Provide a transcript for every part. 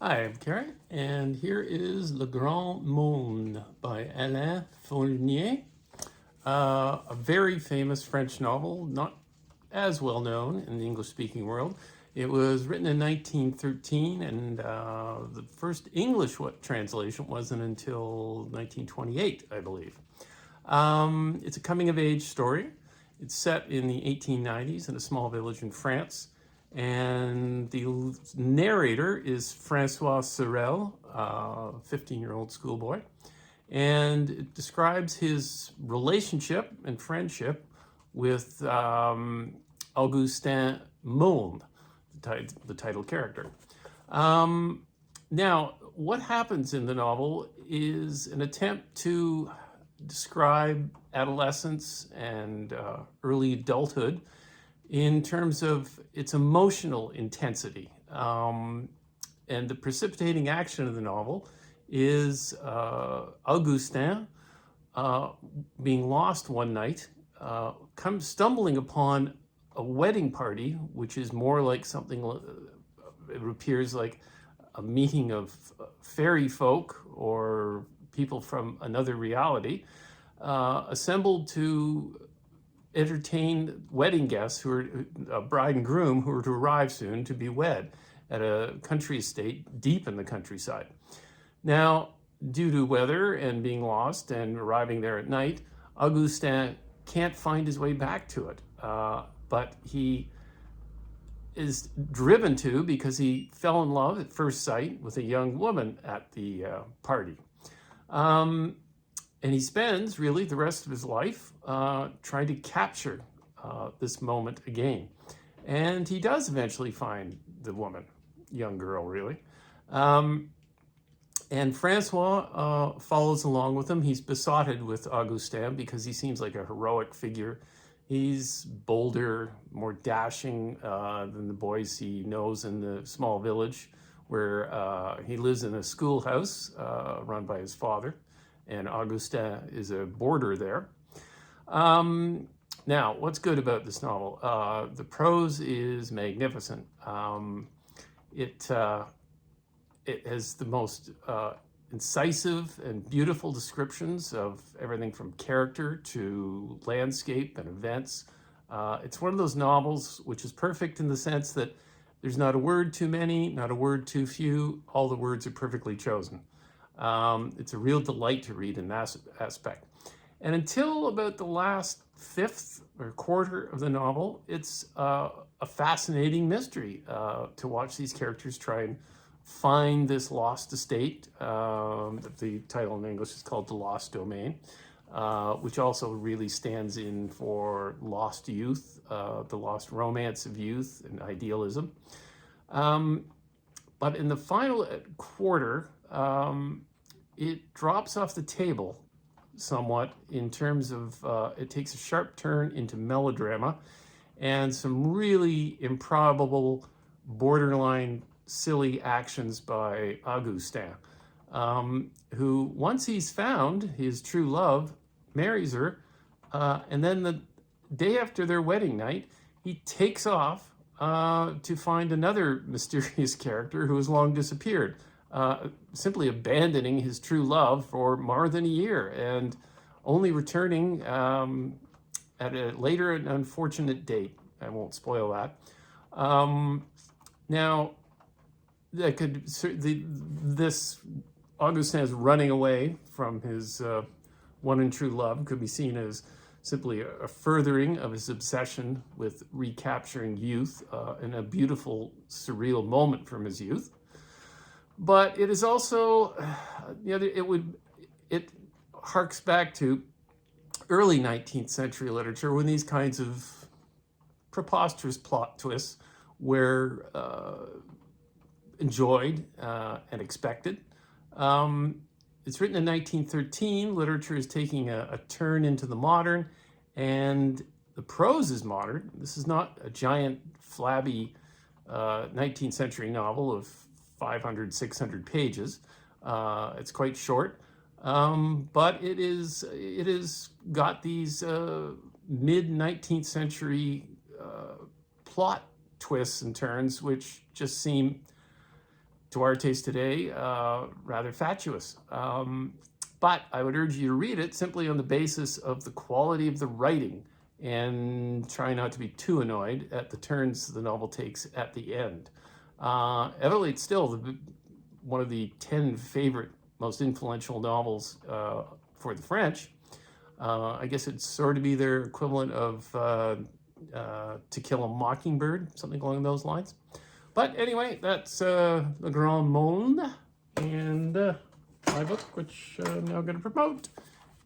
Hi, I'm Karen, and here is Le Grand Meaulnes by Alain-Fournier, a very famous French novel, not as well known in the English-speaking world. It was written in 1913, and the first English translation wasn't until 1928, I believe. It's a coming-of-age story. It's set in the 1890s in a small village in France. And the narrator is Francois Sorel, a 15-year-old schoolboy. And it describes his relationship and friendship with Augustin Meaulnes, the title character. Now, what happens in the novel is an attempt to describe adolescence and early adulthood in terms of its emotional intensity. And the precipitating action of the novel is Augustin being lost one night, comes stumbling upon a wedding party, which is more like something, it appears like a meeting of fairy folk or people from another reality, assembled to entertain wedding guests who are a bride and groom who are to arrive soon to be wed at a country estate deep in the countryside. Now, due to weather and being lost and arriving there at night, Augustin can't find his way back to it. But he is driven to because he fell in love at first sight with a young woman at the party. And he spends really the rest of his life trying to capture this moment again. And he does eventually find the woman, young girl, really. And Francois follows along with him. He's besotted with Augustin because he seems like a heroic figure. He's bolder, more dashing than the boys he knows in the small village where he lives in a schoolhouse run by his father. And Augustin is a boarder there. Now, what's good about this novel? The prose is magnificent. It has the most incisive and beautiful descriptions of everything from character to landscape and events. It's one of those novels which is perfect in the sense that there's not a word too many, not a word too few. All the words are perfectly chosen. It's a real delight to read in that aspect. And until about the last fifth or quarter of the novel, it's a fascinating mystery to watch these characters try and find this lost estate. The title in English is called The Lost Domain, which also really stands in for lost youth, the lost romance of youth and idealism. But in the final quarter, it drops off the table somewhat in terms of it takes a sharp turn into melodrama and some really improbable, borderline silly actions by Augustin, who, once he's found his true love, marries her, and then the day after their wedding night, he takes off to find another mysterious character who has long disappeared, simply abandoning his true love for more than a year and only returning at a later and unfortunate date. I won't spoil that. Now, this Augustin is running away from his one and true love could be seen as simply a furthering of his obsession with recapturing youth in a beautiful, surreal moment from his youth. But it is also, it harks back to early 19th century literature when these kinds of preposterous plot twists were enjoyed and expected. It's written in 1913. Literature is taking a turn into the modern, and the prose is modern. This is not a giant, flabby 19th century novel of 500, 600 pages. It's quite short, but it is got these mid-19th century plot twists and turns which just seem to our taste today, rather fatuous. But I would urge you to read it simply on the basis of the quality of the writing and try not to be too annoyed at the turns the novel takes at the end. Evidently, it's still one of the 10 favorite, most influential novels for the French. I guess it'd sort of be their equivalent of To Kill a Mockingbird, something along those lines. But anyway, that's the Grand Meaulnes, and my book, which I'm now going to promote.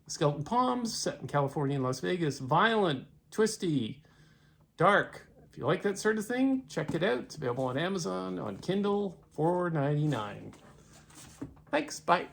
Skeleton Palms, set in California and Las Vegas. Violent, twisty, dark. If you like that sort of thing, check it out. It's available on Amazon, on Kindle, $4.99. Thanks, bye.